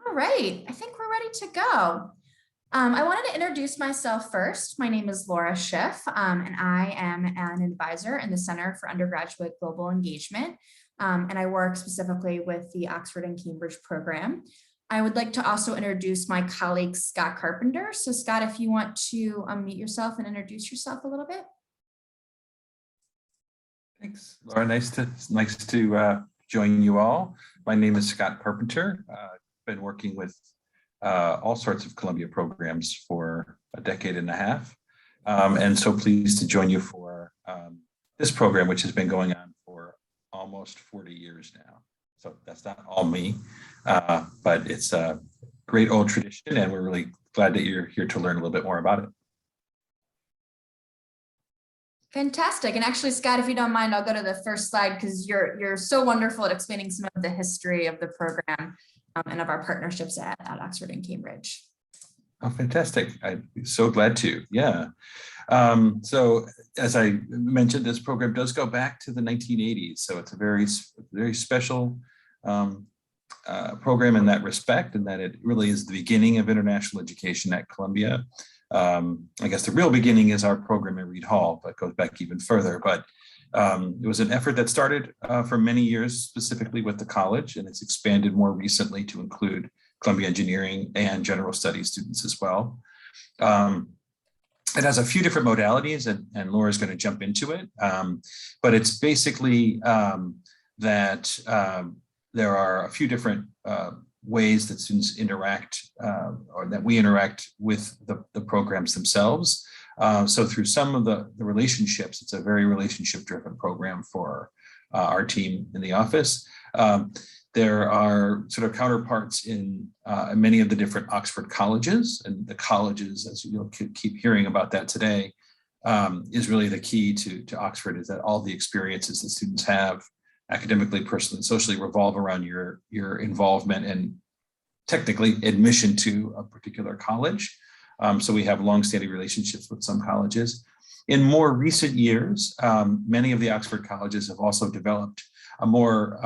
All right, I think we're ready to go. I wanted to introduce myself first. My name is Laura Schiff, and I am an advisor in the Center for Undergraduate Global Engagement, and I work specifically with the Oxford and Cambridge program. I would like to also introduce my colleague, Scott Carpenter. So Scott, if you want to unmute yourself and introduce yourself a little bit. Thanks, Laura. Nice to join you all. My name is Scott Carpenter. I've been working with all sorts of Columbia programs for a decade and a half, and so pleased to join you for this program, which has been going on for almost 40 years now. So that's not all me, but it's a great old tradition, and we're really glad that you're here to learn a little bit more about it. Fantastic. And actually, Scott, if you don't mind, I'll go to the first slide because you're so wonderful at explaining some of the history of the program and of our partnerships at Oxford and Cambridge. Oh, fantastic. I'm so glad to. Yeah. So as I mentioned, this program does go back to the 1980s. So it's a very special program in that respect, and that it really is the beginning of international education at Columbia. I guess the real beginning is our program at Reed Hall, but goes back even further. But it was an effort that started for many years, specifically with the college, and it's expanded more recently to include Columbia Engineering and General Studies students as well. It has a few different modalities, and Laura's going to jump into it, but it's basically that there are a few different ways that students interact or that we interact with the programs themselves. So through some of the relationships, it's a very relationship-driven program for our team in the office. There are sort of counterparts in many of the different Oxford colleges, and the colleges, as you'll keep hearing about that today, is really the key to Oxford, is that all the experiences that students have academically, personally, and socially revolve around your involvement and technically admission to a particular college. So we have longstanding relationships with some colleges. In more recent years, many of the Oxford colleges have also developed a more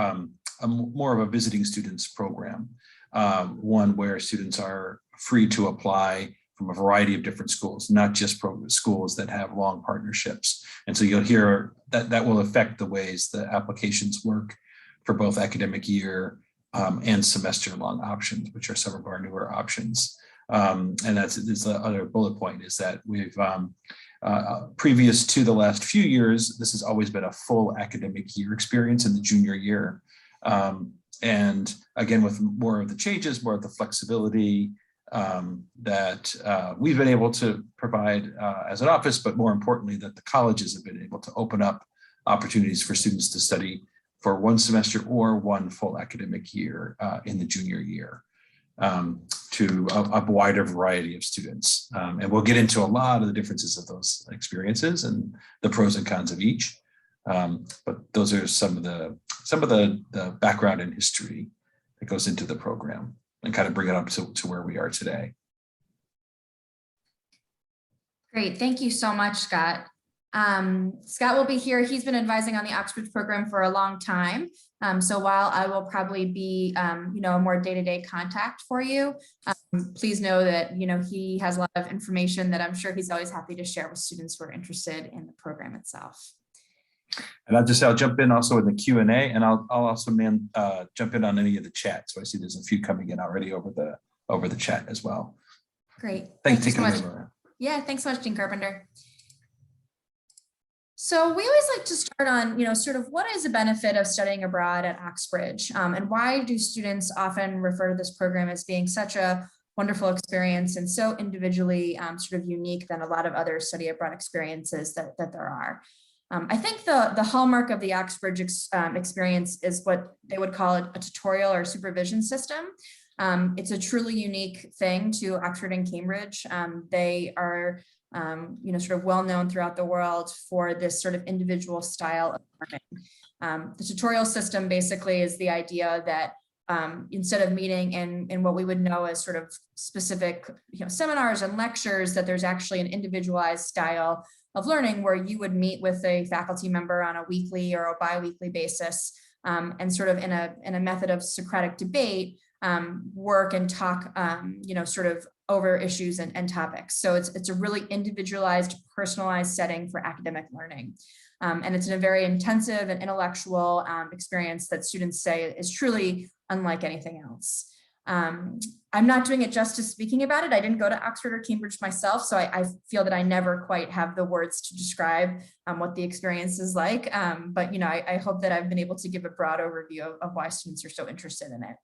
of a visiting students program, one where students are free to apply from a variety of different schools, not just schools that have long partnerships. And so you'll hear that will affect the ways the applications work for both academic year and semester long options, which are some of our newer options. And that's the other bullet point, is that we've, previous to the last few years, this has always been a full academic year experience in the junior year. And again, with more of the changes, more of the flexibility that we've been able to provide as an office, but more importantly, that the colleges have been able to open up opportunities for students to study for one semester or one full academic year in the junior year to a wider variety of students. And we'll get into a lot of the differences of those experiences and the pros and cons of each. But those are some of the background and history that goes into the program, and kind of bring it up to where we are today. Great, thank you so much, Scott. Scott will be here. He's been advising on the Oxbridge program for a long time. So while I will probably be, a more day-to-day contact for you, please know that, he has a lot of information that I'm sure he's always happy to share with students who are interested in the program itself. And I'll jump in also in the Q&A, and I'll also jump in on any of the chat. So I see there's a few coming in already over the chat as well. Great. Thank you so much. Yeah, thanks so much, Dean Carpenter. So we always like to start on, sort of what is the benefit of studying abroad at Oxbridge, and why do students often refer to this program as being such a wonderful experience and so individually sort of unique than a lot of other study abroad experiences that there are. I think the hallmark of the Oxbridge experience is what they would call a tutorial or supervision system. It's a truly unique thing to Oxford and Cambridge. They are sort of well known throughout the world for this sort of individual style of learning. The tutorial system basically is the idea that instead of meeting in what we would know as sort of specific seminars and lectures, that there's actually an individualized style of learning where you would meet with a faculty member on a weekly or a bi-weekly basis, and sort of in a method of Socratic debate, work and talk, sort of over issues and topics. So it's a really individualized, personalized setting for academic learning. And it's a very intensive and intellectual experience that students say is truly unlike anything else. I'm not doing it justice speaking about it. I didn't go to Oxford or Cambridge myself, so I feel that I never quite have the words to describe what the experience is like. But I hope that I've been able to give a broad overview of why students are so interested in it.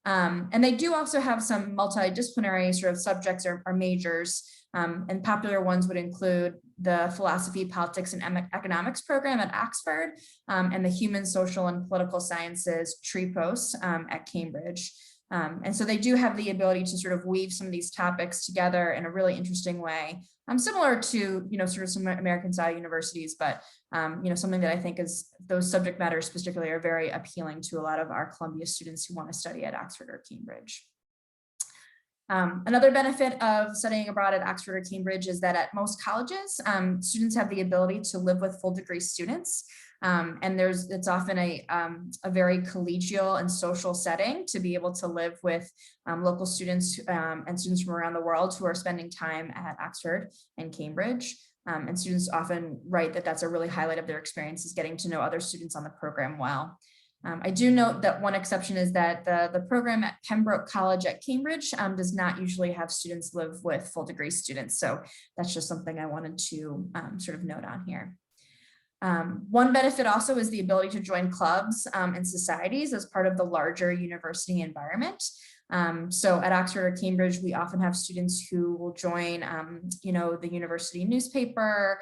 And they do also have some multidisciplinary sort of subjects or majors, and popular ones would include the Philosophy, Politics, and Economics program at Oxford, and the Human, Social, and Political Sciences TRIPOS at Cambridge. And so they do have the ability to sort of weave some of these topics together in a really interesting way, similar to, sort of some American style universities, but, something that I think is those subject matters particularly are very appealing to a lot of our Columbia students who want to study at Oxford or Cambridge. Another benefit of studying abroad at Oxford or Cambridge is that at most colleges, students have the ability to live with full degree students. And it's often a very collegial and social setting to be able to live with local students and students from around the world who are spending time at Oxford and Cambridge. And students often write that that's a really highlight of their experience, is getting to know other students on the program well. I do note that one exception is that the program at Pembroke College at Cambridge does not usually have students live with full degree students. So that's just something I wanted to sort of note on here. One benefit also is the ability to join clubs and societies as part of the larger university environment. So at Oxford or Cambridge, we often have students who will join, the university newspaper,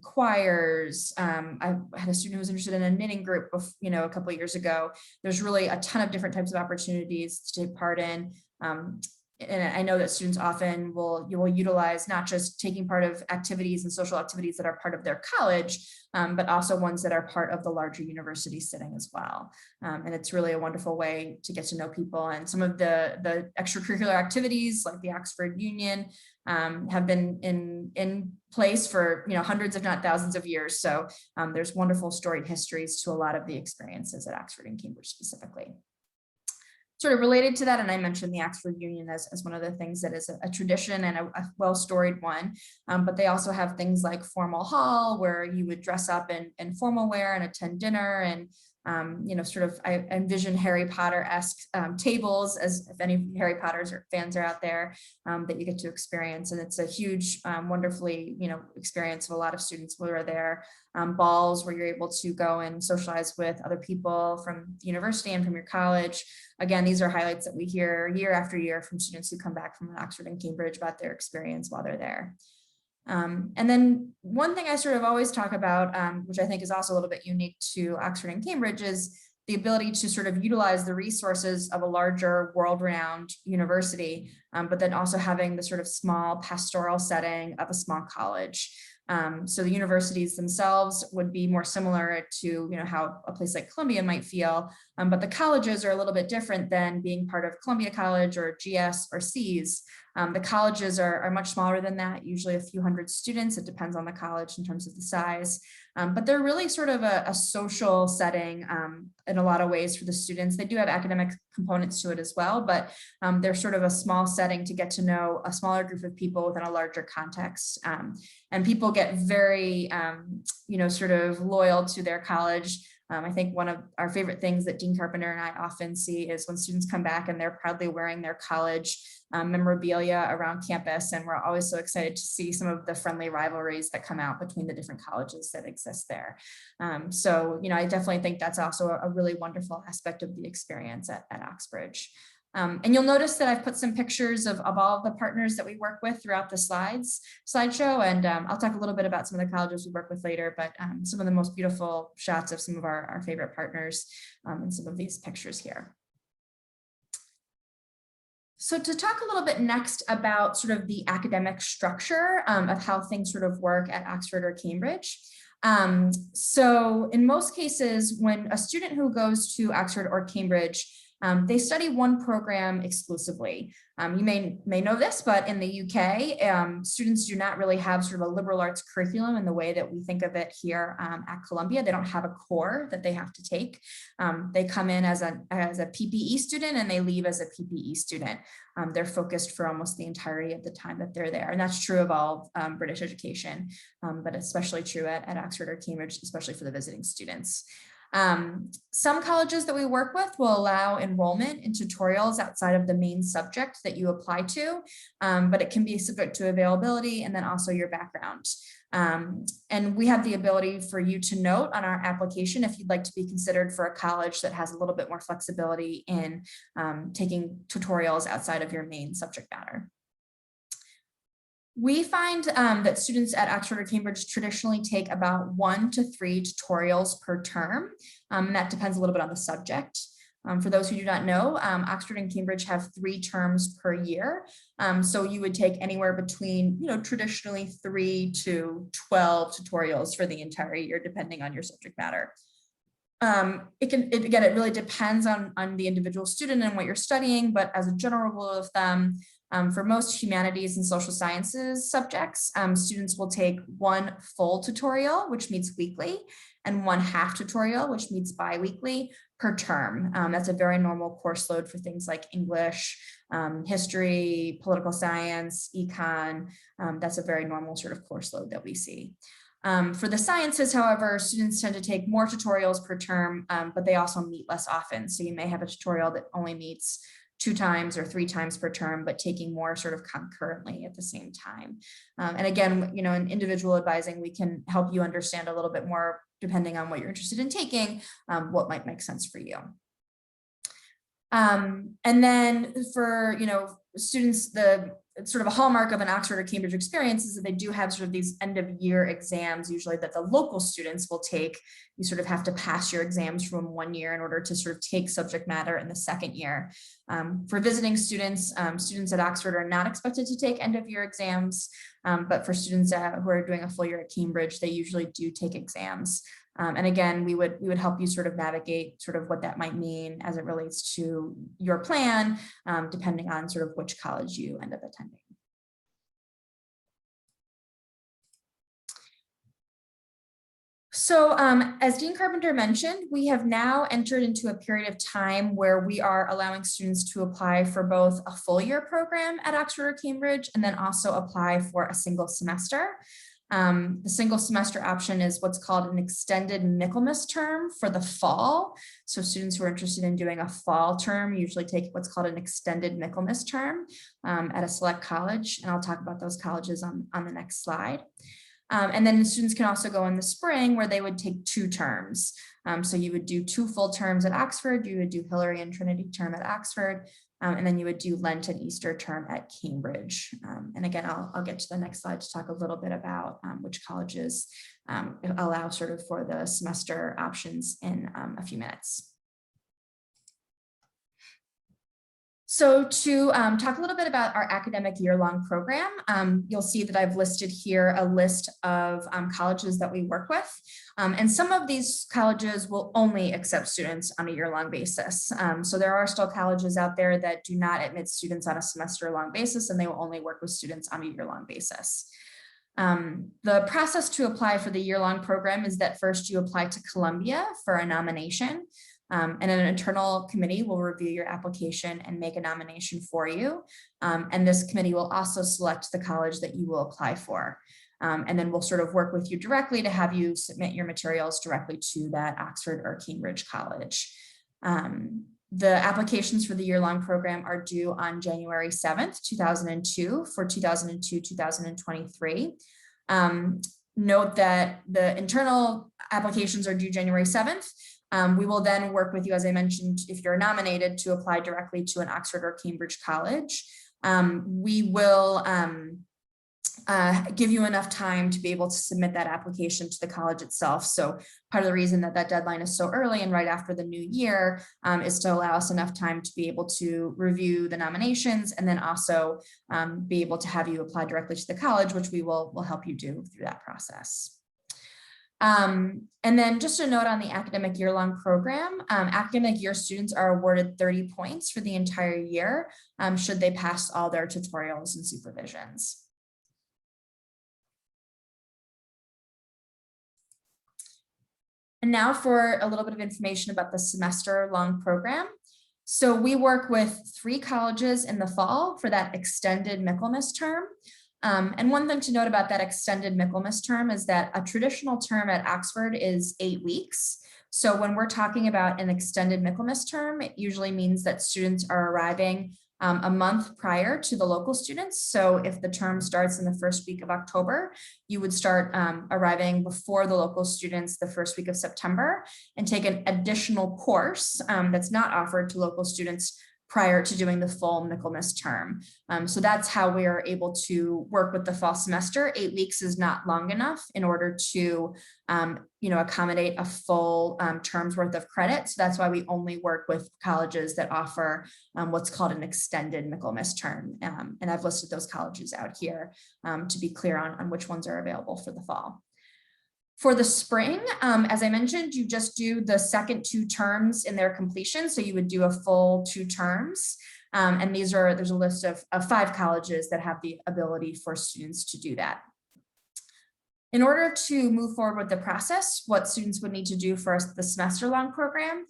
choirs. I had a student who was interested in a knitting group, a couple of years ago. There's really a ton of different types of opportunities to take part in. And I know that students often will utilize not just taking part of activities and social activities that are part of their college, but also ones that are part of the larger university setting as well. And it's really a wonderful way to get to know people. And some of the extracurricular activities like the Oxford Union have been in place for hundreds, if not thousands of years. So there's wonderful storied histories to a lot of the experiences at Oxford and Cambridge specifically. Sort of related to that, and I mentioned the Oxford Union as one of the things that is a tradition and a well-storied one, but they also have things like formal hall where you would dress up in formal wear and attend dinner, and I envision Harry Potter-esque tables, as if any Harry Potters or fans are out there, that you get to experience. And it's a huge, wonderfully, experience of a lot of students who are there. Balls where you're able to go and socialize with other people from the university and from your college. Again, these are highlights that we hear year after year from students who come back from Oxford and Cambridge about their experience while they're there. And then one thing I sort of always talk about, which I think is also a little bit unique to Oxford and Cambridge, is the ability to sort of utilize the resources of a larger world-renowned university, but then also having the sort of small pastoral setting of a small college. So the universities themselves would be more similar to how a place like Columbia might feel, but the colleges are a little bit different than being part of Columbia College or GS or Cs. The colleges are much smaller than that, usually a few hundred students. It depends on the college in terms of the size, but they're really sort of a social setting in a lot of ways for the students. They do have academic components to it as well, but they're sort of a small setting to get to know a smaller group of people within a larger context. And people get very, sort of loyal to their college. I think one of our favorite things that Dean Carpenter and I often see is when students come back and they're proudly wearing their college memorabilia around campus. And we're always so excited to see some of the friendly rivalries that come out between the different colleges that exist there. So, I definitely think that's also a really wonderful aspect of the experience at Oxbridge. And you'll notice that I've put some pictures of all of the partners that we work with throughout the slideshow. And I'll talk a little bit about some of the colleges we work with later, but some of the most beautiful shots of some of our favorite partners in some of these pictures here. So to talk a little bit next about sort of the academic structure of how things sort of work at Oxford or Cambridge. So in most cases, when a student who goes to Oxford or Cambridge they study one program exclusively. You may know this, but in the UK, students do not really have sort of a liberal arts curriculum in the way that we think of it here at Columbia. They don't have a core that they have to take. They come in as a PPE student and they leave as a PPE student. They're focused for almost the entirety of the time that they're there. And that's true of all British education, but especially true at Oxford or Cambridge, especially for the visiting students. Some colleges that we work with will allow enrollment in tutorials outside of the main subject that you apply to, but it can be subject to availability and then also your background. And we have the ability for you to note on our application if you'd like to be considered for a college that has a little bit more flexibility in taking tutorials outside of your main subject matter. We find that students at Oxford or Cambridge traditionally take about 1 to 3 tutorials per term, and that depends a little bit on the subject. For those who do not know, Oxford and Cambridge have 3 terms per year. So you would take anywhere between, traditionally 3 to 12 tutorials for the entire year, depending on your subject matter. Again, it really depends on the individual student and what you're studying, but as a general rule of thumb, for most humanities and social sciences subjects, students will take 1 full tutorial, which meets weekly, and 1 half tutorial, which meets bi-weekly per term. That's a very normal course load for things like English, history, political science, econ. That's a very normal sort of course load that we see. For the sciences, however, students tend to take more tutorials per term, but they also meet less often. So you may have a tutorial that only meets 2 times or 3 times per term, but taking more sort of concurrently at the same time. And again, in individual advising, we can help you understand a little bit more, depending on what you're interested in taking, what might make sense for you. And then for, students, it's sort of a hallmark of an Oxford or Cambridge experience is that they do have sort of these end of year exams, usually that the local students will take. You sort of have to pass your exams from 1 year in order to sort of take subject matter in the 2nd year. For visiting students, students at Oxford are not expected to take end of year exams, but for students who are doing a full year at Cambridge, they usually do take exams. And again, we would help you sort of navigate sort of what that might mean as it relates to your plan, depending on sort of which college you end up attending. So as Dean Carpenter mentioned, we have now entered into a period of time where we are allowing students to apply for both a full year program at Oxford or Cambridge, and then also apply for a single semester. The single semester option is what's called an extended Michaelmas term for the fall. So students who are interested in doing a fall term usually take what's called an extended Michaelmas term at a select college. And I'll talk about those colleges on the next slide. And then the students can also go in the spring where they would take 2 terms. So you would do 2 full terms at Oxford, you would do Hilary and Trinity term at Oxford, and then you would do Lent and Easter term at Cambridge. And again, I'll get to the next slide to talk a little bit about which colleges allow sort of for the semester options in a few minutes. So to talk a little bit about our academic year-long program, you'll see that I've listed here a list of colleges that we work with. And some of these colleges will only accept students on a year-long basis. So there are still colleges out there that do not admit students on a semester-long basis, and they will only work with students on a year-long basis. The process to apply for the year-long program is that first you apply to Columbia for a nomination. And an internal committee will review your application and make a nomination for you. And this committee will also select the college that you will apply for. And then we'll sort of work with you directly to have you submit your materials directly to that Oxford or Cambridge college. The applications for the year-long program are due on January 7th, 2002 for 2022-2023. Note that the internal applications are due January 7th. We will then work with you, as I mentioned, if you're nominated, to apply directly to an Oxford or Cambridge college. We will give you enough time to be able to submit that application to the college itself. So part of the reason that that deadline is so early and right after the new year is to allow us enough time to be able to review the nominations and then also be able to have you apply directly to the college, which we will help you do through that process. And then just a note on the academic year-long program, academic year students are awarded 30 points for the entire year, should they pass all their tutorials and supervisions. And now for a little bit of information about the semester-long program. So we work with 3 colleges in the fall for that extended Michaelmas term. And one thing to note about that extended Michaelmas term is that a traditional term at Oxford is 8 weeks. So when we're talking about an extended Michaelmas term, it usually means that students are arriving a month prior to the local students. So if the term starts in the first week of October, you would start arriving before the local students the first week of September and take an additional course that's not offered to local students prior to doing the full Michaelmas term. So that's how we are able to work with the fall semester. 8 weeks is not long enough in order to accommodate a full term's worth of credit. So that's why we only work with colleges that offer what's called an extended Michaelmas term. And I've listed those colleges out here to be clear on which ones are available for the fall. For the spring, as I mentioned, you just do the second 2 terms in their completion. So you would do a full 2 terms. And there's a list of 5 colleges that have the ability for students to do that. In order to move forward with the process, what students would need to do for the semester-long program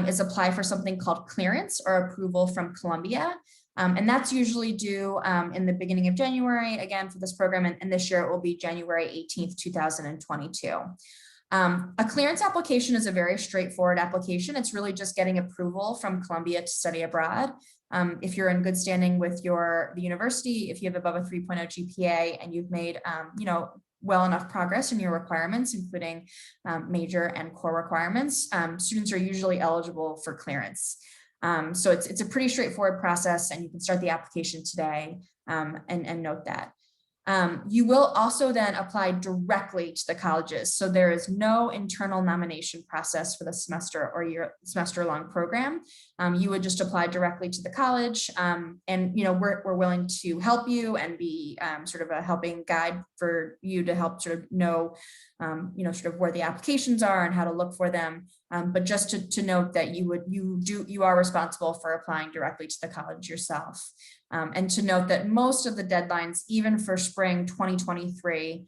is apply for something called clearance or approval from Columbia. And that's usually due in the beginning of January, again, for this program. And this year it will be January 18th, 2022. A clearance application is a very straightforward application. It's really just getting approval from Columbia to study abroad. If you're in good standing with the university, if you have above a 3.0 GPA and you've made, well enough progress in your requirements, including major and core requirements, students are usually eligible for clearance. So it's a pretty straightforward process, and you can start the application today and note that. You will also then apply directly to the colleges. So there is no internal nomination process for the semester or your semester-long program. You would just apply directly to the college, and we're willing to help you and be sort of a helping guide for you to help sort of know, sort of where the applications are and how to look for them. But just to note that you are responsible for applying directly to the college yourself. And to note that most of the deadlines, even for spring 2023,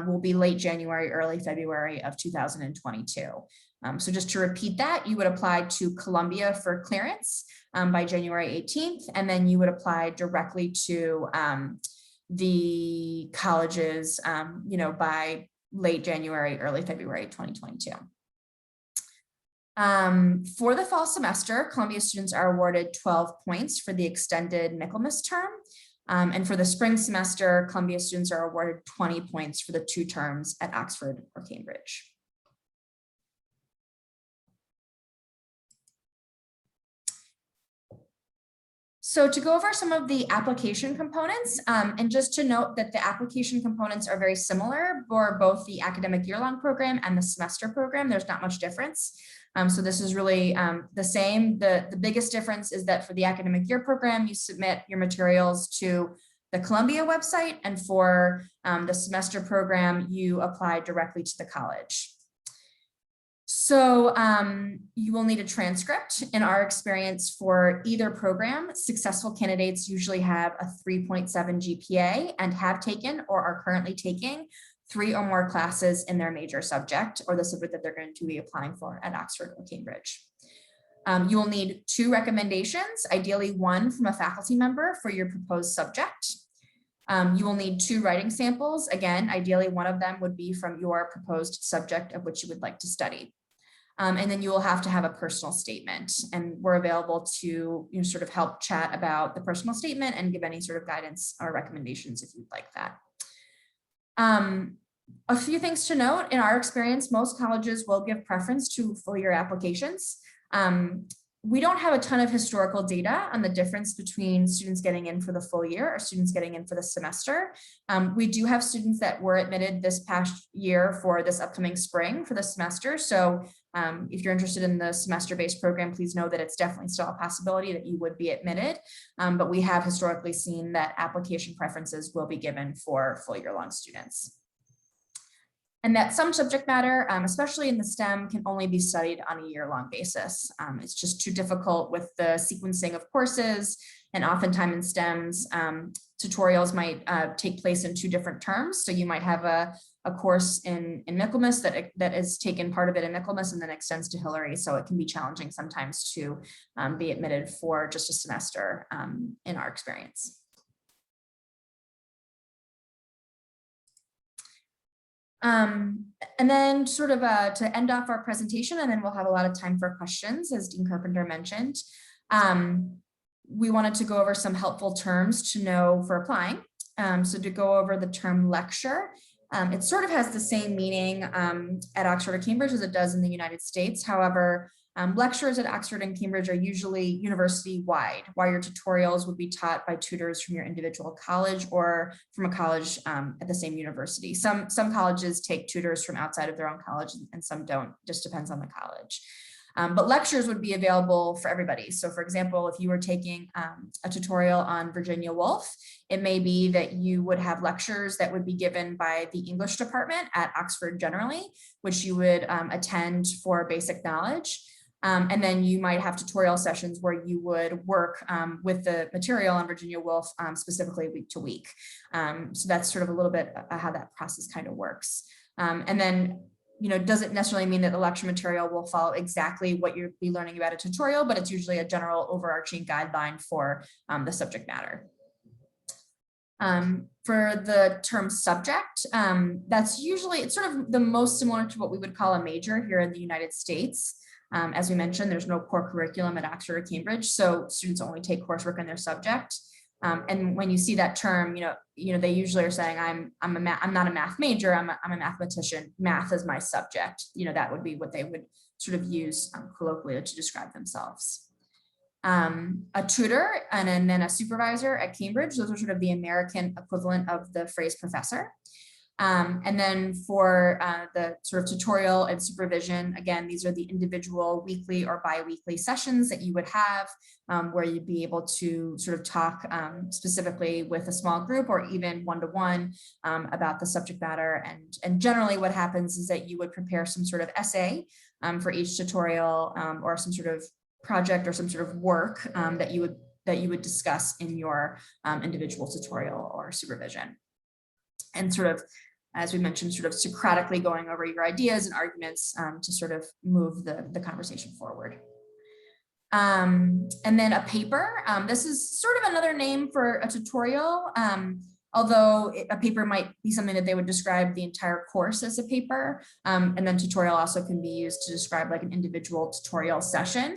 will be late January, early February of 2022. So just to repeat that, you would apply to Columbia for clearance by January 18th, and then you would apply directly to the colleges, by late January, early February 2022. For the fall semester, Columbia students are awarded 12 points for the extended Michaelmas term. And for the spring semester, Columbia students are awarded 20 points for the 2 terms at Oxford or Cambridge. So to go over some of the application components, and just to note that the application components are very similar for both the academic year-long program and the semester program. There's not much difference. So this is really the same. The biggest difference is that for the academic year program, you submit your materials to the Columbia website, and for the semester program, you apply directly to the college. So you will need a transcript. In our experience for either program, successful candidates usually have a 3.7 GPA and have taken or are currently taking 3 or more classes in their major subject or the subject that they're going to be applying for at Oxford or Cambridge. You will need 2 recommendations, ideally 1 from a faculty member for your proposed subject. You will need 2 writing samples. Again, ideally 1 of them would be from your proposed subject of which you would like to study. And then you will have to have a personal statement, and we're available to sort of help chat about the personal statement and give any sort of guidance or recommendations if you'd like that. A few things to note: in our experience, most colleges will give preference to full year applications. We don't have a ton of historical data on the difference between students getting in for the full year or students getting in for the semester. We do have students that were admitted this past year for this upcoming spring for the semester. So if you're interested in the semester-based program, please know that it's definitely still a possibility that you would be admitted. But we have historically seen that application preferences will be given for full year-long students. and that some subject matter, especially in the STEM, can only be studied on a year-long basis. It's just too difficult with the sequencing of courses, and oftentimes in STEMs, tutorials might take place in 2 different terms. So you might have a course in Michaelmas that is taken part of it in Michaelmas and then extends to Hillary. So it can be challenging sometimes to be admitted for just a semester in our experience. And then sort of to end off our presentation, and then we'll have a lot of time for questions, as Dean Carpenter mentioned. We wanted to go over some helpful terms to know for applying. So to go over the term lecture, it sort of has the same meaning at Oxford or Cambridge as it does in the United States. However, lectures at Oxford and Cambridge are usually university-wide, while your tutorials would be taught by tutors from your individual college or from a college at the same university. Some colleges take tutors from outside of their own college and some don't, just depends on the college. But lectures would be available for everybody. So for example, if you were taking a tutorial on Virginia Woolf, it may be that you would have lectures that would be given by the English department at Oxford generally, which you would attend for basic knowledge. And then you might have tutorial sessions where you would work with the material on Virginia Woolf specifically week to week. So that's sort of a little bit how that process kind of works. And then, doesn't necessarily mean that the lecture material will follow exactly what you'll be learning about a tutorial, but it's usually a general overarching guideline for the subject matter. For the term subject, that's usually, it's sort of the most similar to what we would call a major here in the United States. As we mentioned, there's no core curriculum at Oxford or Cambridge, so students only take coursework in their subject. And when you see that term, they usually are saying, I'm not a math major, I'm a mathematician. Math is my subject. That would be what they would sort of use colloquially to describe themselves. A tutor and then a supervisor at Cambridge, those are sort of the American equivalent of the phrase professor. And then for the sort of tutorial and supervision, again, these are the individual weekly or bi-weekly sessions that you would have where you'd be able to sort of talk specifically with a small group or even one-to-one about the subject matter. And generally what happens is that you would prepare some sort of essay for each tutorial or some sort of project or some sort of work that you would discuss in your individual tutorial or supervision. And sort of, as we mentioned, sort of Socratically going over your ideas and arguments to sort of move the conversation forward. And then a paper. This is sort of another name for a tutorial, although a paper might be something that they would describe the entire course as a paper. And then tutorial also can be used to describe like an individual tutorial session.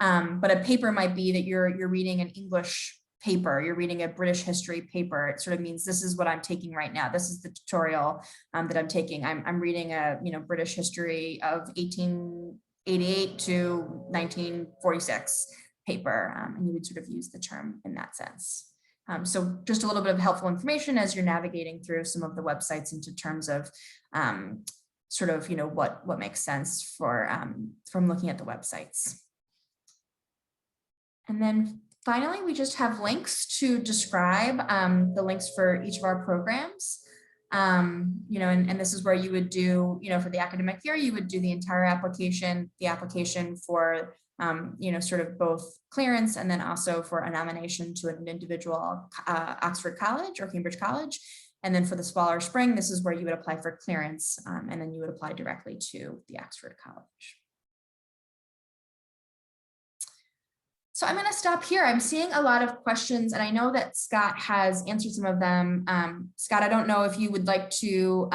But a paper might be that you're reading an English paper, you're reading a British history paper. It sort of means this is what I'm taking right now. This is the tutorial that I'm taking. I'm reading a British history of 1888 to 1946 paper, and you would sort of use the term in that sense. So just a little bit of helpful information as you're navigating through some of the websites into terms of sort of what makes sense for from looking at the websites. And then finally, we just have links to describe the links for each of our programs. And this is where you would do, for the academic year, you would do the entire application, the application for, sort of both clearance and then also for a nomination to an individual Oxford College or Cambridge College. And then for the fall or spring, this is where you would apply for clearance and then you would apply directly to the Oxford College. So I'm going to stop here. I'm seeing a lot of questions and I know that Scott has answered some of them. Scott, I don't know if you would like to,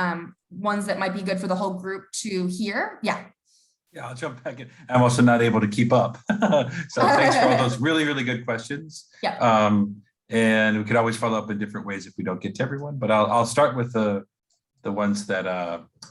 ones that might be good for the whole group to hear. Yeah. Yeah, I'll jump back in. I'm also not able to keep up. So thanks for all those really, really good questions. Yeah. And we could always follow up in different ways if we don't get to everyone, but I'll start with the ones that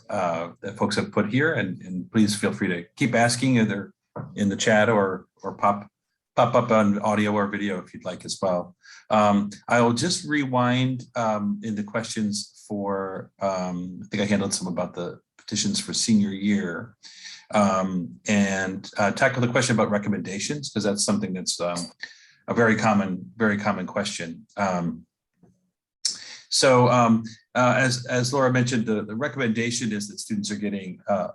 that folks have put here, and please feel free to keep asking either in the chat or pop up on audio or video if you'd like as well. I will just rewind in the questions for, I think I handled some about the petitions for senior year, and tackle the question about recommendations, because that's something that's a very common question. So as Laura mentioned, the recommendation is that students are getting at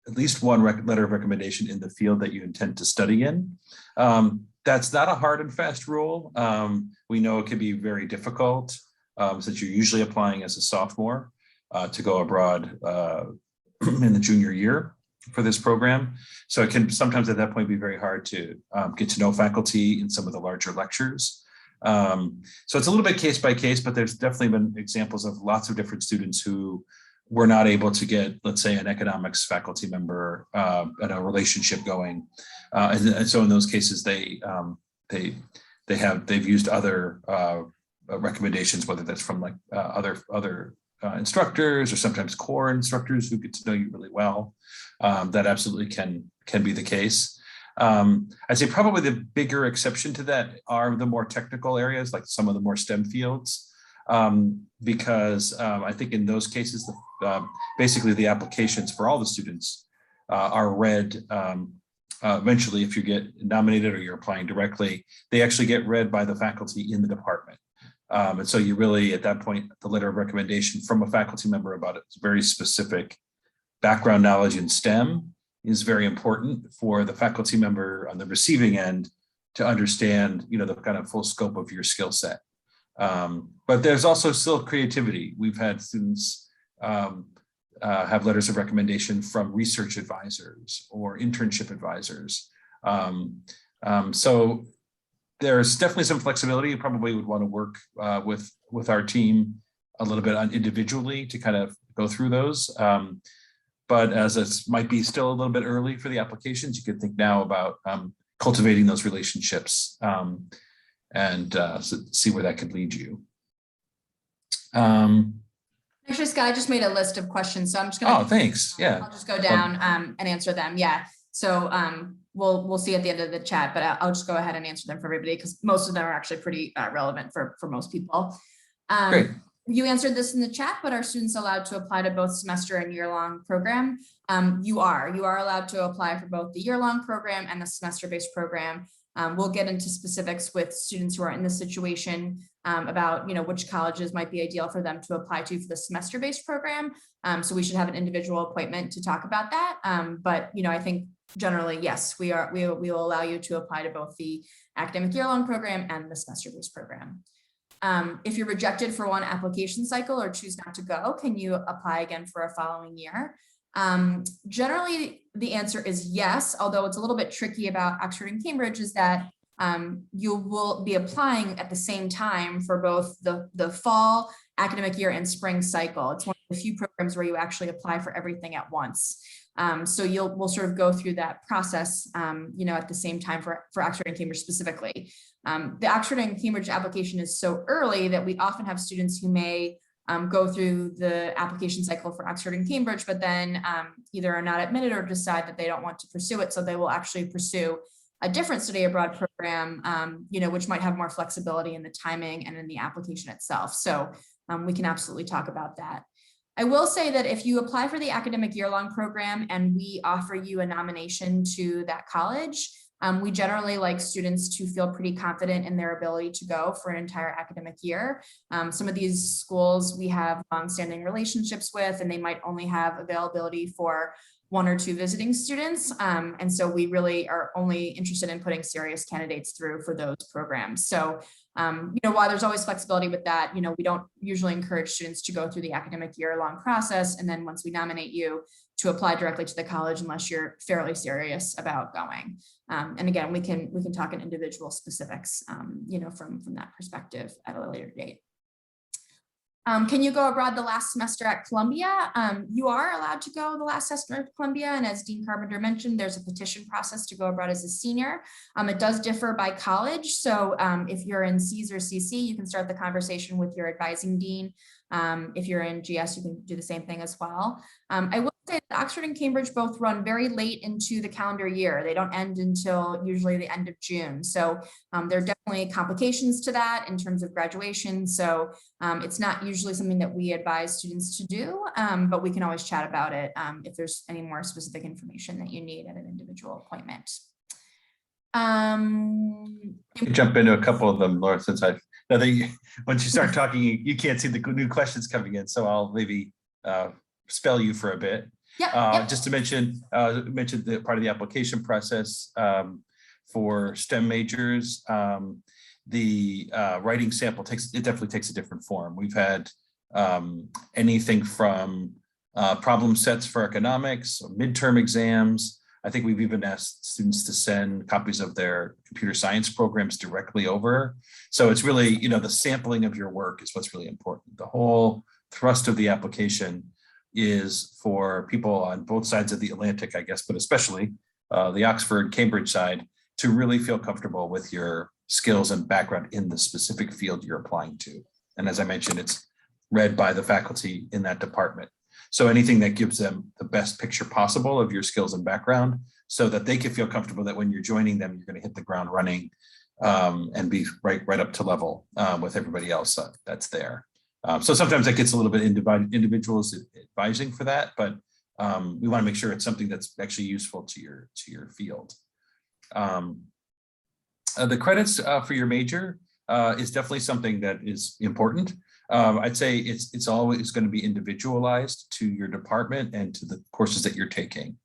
least one letter of recommendation in the field that you intend to study in. That's not a hard and fast rule. We know it can be very difficult since you're usually applying as a sophomore to go abroad in the junior year for this program. So it can sometimes at that point be very hard to get to know faculty in some of the larger lectures. So it's a little bit case by case, but there's definitely been examples of lots of different students who were not able to get, let's say, an economics faculty member and a relationship going. And so in those cases, they've used other recommendations, whether that's from like other instructors or sometimes core instructors who get to know you really well. That absolutely can be the case. I'd say probably the bigger exception to that are the more technical areas, like some of the more STEM fields, because I think in those cases, basically the applications for all the students are read eventually. If you get nominated or you're applying directly, they actually get read by the faculty in the department. And so you really, at that point, the letter of recommendation from a faculty member about its very specific background knowledge in STEM is very important for the faculty member on the receiving end to understand, the kind of full scope of your skill set. But there's also still creativity. We've had students have letters of recommendation from research advisors or internship advisors. So there's definitely some flexibility. You probably would want to work with our team a little bit individually to kind of go through those. But as it might be still a little bit early for the applications, you could think now about cultivating those relationships and see where that could lead you. Actually, Scott, I just made a list of questions, so I'm just going to. Oh, thanks. Yeah. I'll just go down and answer them. Yeah. So we'll see at the end of the chat, but I'll just go ahead and answer them for everybody because most of them are actually pretty relevant for most people. Great. You answered this in the chat, but are students allowed to apply to both semester and year-long program? You are allowed to apply for both the year-long program and the semester-based program. We'll get into specifics with students who are in this situation about which colleges might be ideal for them to apply to for the semester-based program. So we should have an individual appointment to talk about that. But I think generally, yes, we will allow you to apply to both the academic year-long program and the semester-based program. If you're rejected for one application cycle or choose not to go, can you apply again for a following year? Generally, the answer is yes, although it's a little bit tricky about Oxford and Cambridge is that you will be applying at the same time for both the fall academic year and spring cycle. It's one of the few programs where you actually apply for everything at once. So we'll sort of go through that process, at the same time for Oxford and Cambridge specifically. The Oxford and Cambridge application is so early that we often have students who may go through the application cycle for Oxford and Cambridge, but then either are not admitted or decide that they don't want to pursue it. So they will actually pursue a different study abroad program, which might have more flexibility in the timing and in the application itself. So we can absolutely talk about that. I will say that if you apply for the academic year-long program and we offer you a nomination to that college, we generally like students to feel pretty confident in their ability to go for an entire academic year. Some of these schools we have longstanding relationships with, and they might only have availability for 1 or 2 visiting students. And so we really are only interested in putting serious candidates through for those programs. So, while there's always flexibility with that, we don't usually encourage students to go through the academic year-long process. And then once we nominate you, to apply directly to the college unless you're fairly serious about going. And again, we can talk in individual specifics, from that perspective at a later date. Can you go abroad the last semester at Columbia? You are allowed to go the last semester at Columbia. And as Dean Carpenter mentioned, there's a petition process to go abroad as a senior. It does differ by college. So if you're in Cs or CC, you can start the conversation with your advising dean. If you're in GS, you can do the same thing as well. I will say that Oxford and Cambridge both run very late into the calendar year. They don't end until usually the end of June. So there are definitely complications to that in terms of graduation. So it's not usually something that we advise students to do, but we can always chat about it if there's any more specific information that you need at an individual appointment. Jump into a couple of them, Laura, since once you start talking, you can't see the new questions coming in. So I'll maybe spell you for a bit. Just to mention the part of the application process for STEM majors. The writing sample definitely takes a different form. We've had anything from problem sets for economics, midterm exams. I think we've even asked students to send copies of their computer science programs directly over. So it's really, the sampling of your work is what's really important. The whole thrust of the application is for people on both sides of the Atlantic, I guess, but especially the Oxford, Cambridge side, to really feel comfortable with your skills and background in the specific field you're applying to. And as I mentioned, it's read by the faculty in that department. So anything that gives them the best picture possible of your skills and background so that they can feel comfortable that when you're joining them, you're going to hit the ground running and be right up to level with everybody else that's there. So sometimes that gets a little bit individuals advising for that, but we want to make sure it's something that's actually useful to your field. The credits for your major is definitely something that is important. I'd say it's always going to be individualized to your department and to the courses that you're taking.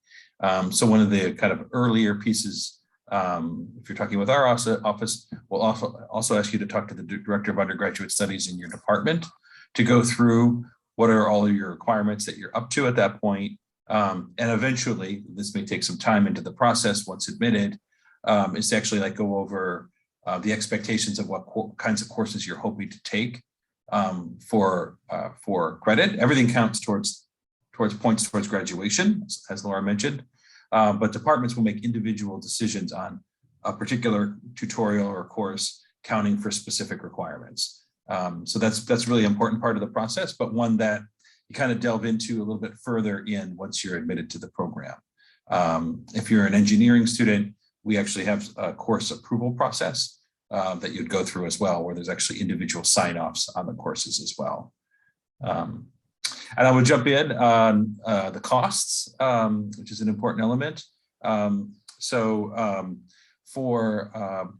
So one of the kind of earlier pieces, if you're talking with our office, we'll also ask you to talk to the director of undergraduate studies in your department to go through what are all of your requirements that you're up to at that point. And eventually, this may take some time into the process once admitted, is to actually go over the expectations of what kinds of courses you're hoping to take for credit. Everything counts towards points towards graduation, as Laura mentioned, but departments will make individual decisions on a particular tutorial or course counting for specific requirements. So that's really an important part of the process, but one that you kind of delve into a little bit further in once you're admitted to the program. If you're an engineering student, we actually have a course approval process that you'd go through as well, where there's actually individual sign-offs on the courses as well. And I would jump in on the costs, which is an important element. For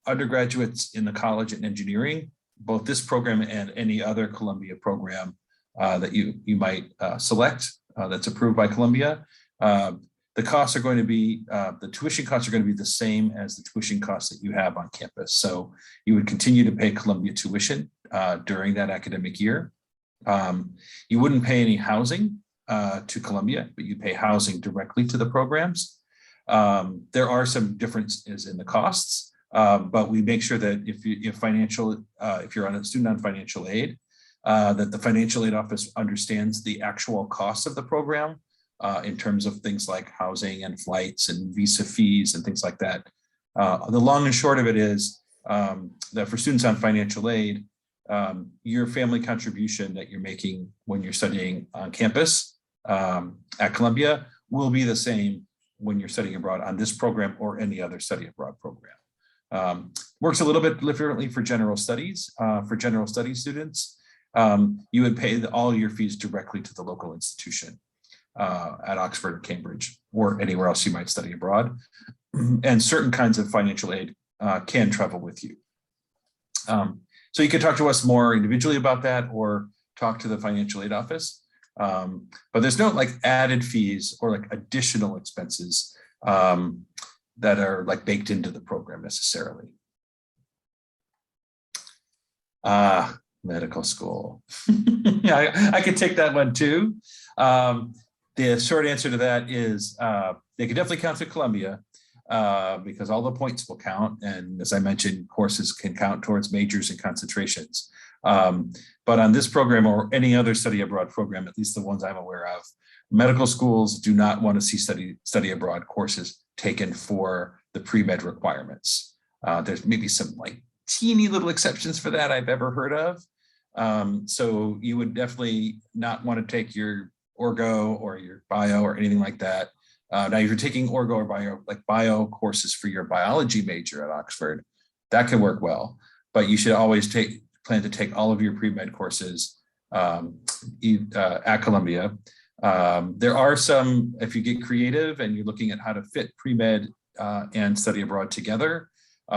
undergraduates in the college in engineering, both this program and any other Columbia program that you might select that's approved by Columbia, the costs are going to be, the tuition costs are going to be the same as the tuition costs that you have on campus. So you would continue to pay Columbia tuition during that academic year. You wouldn't pay any housing to Columbia, but you pay housing directly to the programs. There are some differences in the costs, but we make sure that if you're on a student on financial aid, that the financial aid office understands the actual cost of the program in terms of things like housing and flights and visa fees and things like that. The long and short of it is that for students on financial aid, your family contribution that you're making when you're studying on campus at Columbia will be the same when you're studying abroad on this program or any other study abroad program. Works a little bit differently for general studies. For general studies students, you would pay all your fees directly to the local institution at Oxford or Cambridge or anywhere else you might study abroad. And certain kinds of financial aid can travel with you. So you can talk to us more individually about that or talk to the financial aid office. But there's no added fees or additional expenses that are baked into the program necessarily. Medical school. Yeah, I could take that one too. The short answer to that is they could definitely count to Columbia because all the points will count. And as I mentioned, courses can count towards majors and concentrations. But on this program or any other study abroad program, at least the ones I'm aware of, medical schools do not want to see study abroad courses taken for the pre-med requirements. There's maybe some teeny little exceptions for that I've ever heard of. So you would definitely not want to take your orgo or your bio or anything like that. Now, if you're taking orgo or bio courses for your biology major at Oxford, that can work well. But you should always plan to take all of your pre-med courses at Columbia. There are some, if you get creative and you're looking at how to fit pre-med and study abroad together.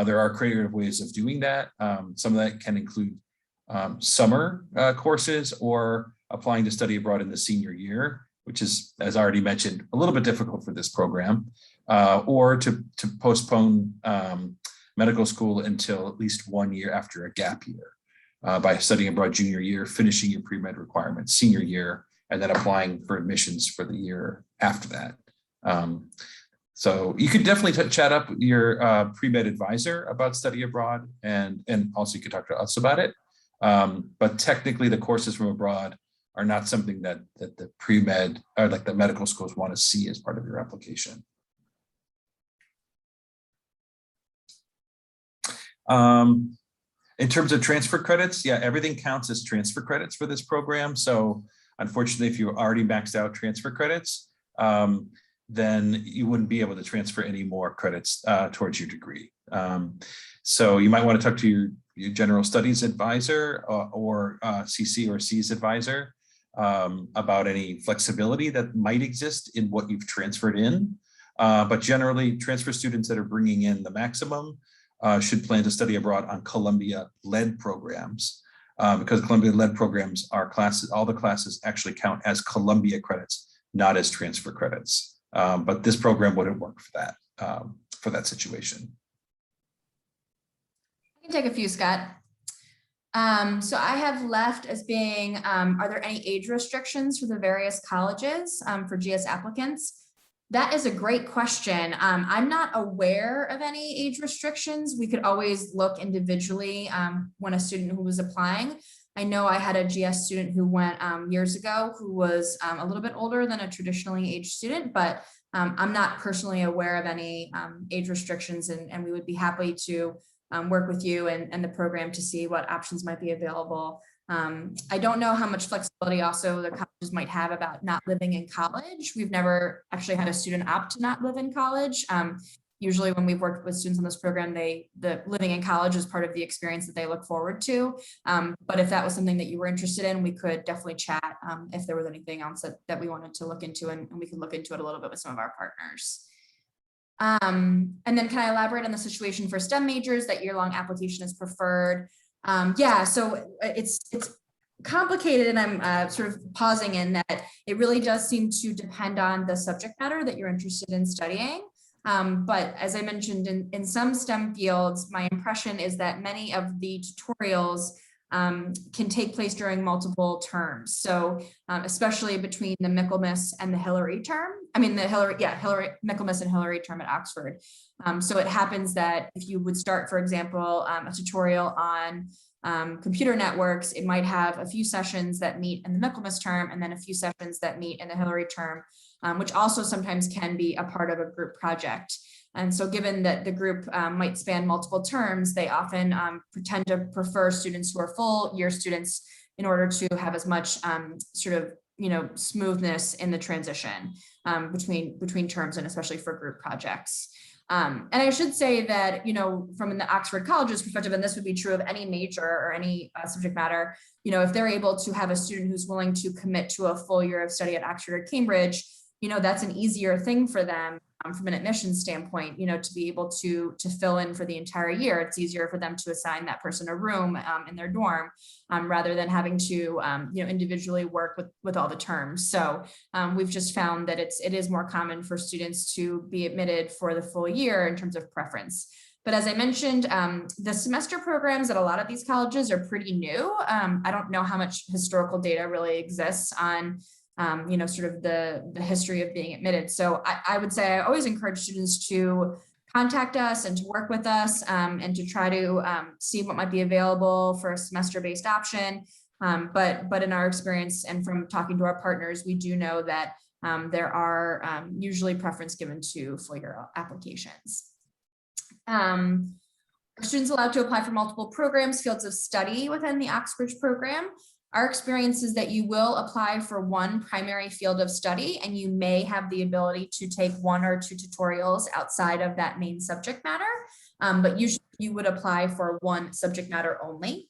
There are creative ways of doing that. Some of that can include summer courses or applying to study abroad in the senior year, which is, as I already mentioned, a little bit difficult for this program, or to postpone medical school until at least 1 year after a gap year by studying abroad junior year, finishing your pre-med requirements senior year, and then applying for admissions for the year after that. So you could definitely chat up with your pre-med advisor about study abroad, and also you could talk to us about it. But technically the courses from abroad are not something that the pre-med or like the medical schools want to see as part of your application. In terms of transfer credits, yeah, everything counts as transfer credits for this program. So unfortunately, if you already maxed out transfer credits, then you wouldn't be able to transfer any more credits towards your degree. So you might want to talk to your general studies advisor or CC or C's advisor about any flexibility that might exist in what you've transferred in. But generally, transfer students that are bringing in the maximum should plan to study abroad on Columbia-led programs, because Columbia-led programs are classes, all the classes actually count as Columbia credits, not as transfer credits. But this program wouldn't work for that situation. I can take a few, Scott. So I have left as being, are there any age restrictions for the various colleges for GS applicants? That is a great question. I'm not aware of any age restrictions. We could always look individually when a student who was applying. I know I had a GS student who went years ago who was a little bit older than a traditionally aged student, but I'm not personally aware of any age restrictions, and we would be happy to work with you and the program to see what options might be available. I don't know how much flexibility also the colleges might have about not living in college. We've never actually had a student opt to not live in college. Usually when we've worked with students on this program, the living in college is part of the experience that they look forward to. But if that was something that you were interested in, we could definitely chat if there was anything else that we wanted to look into, and we could look into it a little bit with some of our partners. And then can I elaborate on the situation for STEM majors that year-long application is preferred? Yeah, so it's complicated, and I'm sort of pausing in that it really does seem to depend on the subject matter that you're interested in studying. But as I mentioned, in some STEM fields, my impression is that many of the tutorials can take place during multiple terms. So especially between the Michaelmas and the Hillary term, Michaelmas and Hillary term at Oxford. So it happens that if you would start, for example, a tutorial on computer networks, it might have a few sessions that meet in the Michaelmas term and then a few sessions that meet in the Hillary term, which also sometimes can be a part of a group project. And so given that the group might span multiple terms, they often tend to prefer students who are full year students in order to have as much smoothness in the transition between terms, and especially for group projects. And I should say that, from the Oxford College's perspective, and this would be true of any major or any subject matter, if they're able to have a student who's willing to commit to a full year of study at Oxford or Cambridge, that's an easier thing for them from an admissions standpoint, to be able to fill in for the entire year. It's easier for them to assign that person a room in their dorm rather than having to, individually work with all the terms. So we've just found that it is more common for students to be admitted for the full year in terms of preference. But as I mentioned, the semester programs at a lot of these colleges are pretty new. I don't know how much historical data really exists on sort of the history of being admitted. So I would say I always encourage students to contact us and to work with us and to try to see what might be available for a semester-based option. But in our experience and from talking to our partners, we do know that there are usually preference given to full year applications. Are students allowed to apply for multiple programs, fields of study within the Oxbridge program? Our experience is that you will apply for one primary field of study, and you may have the ability to take 1 or 2 tutorials outside of that main subject matter, but usually you would apply for one subject matter only.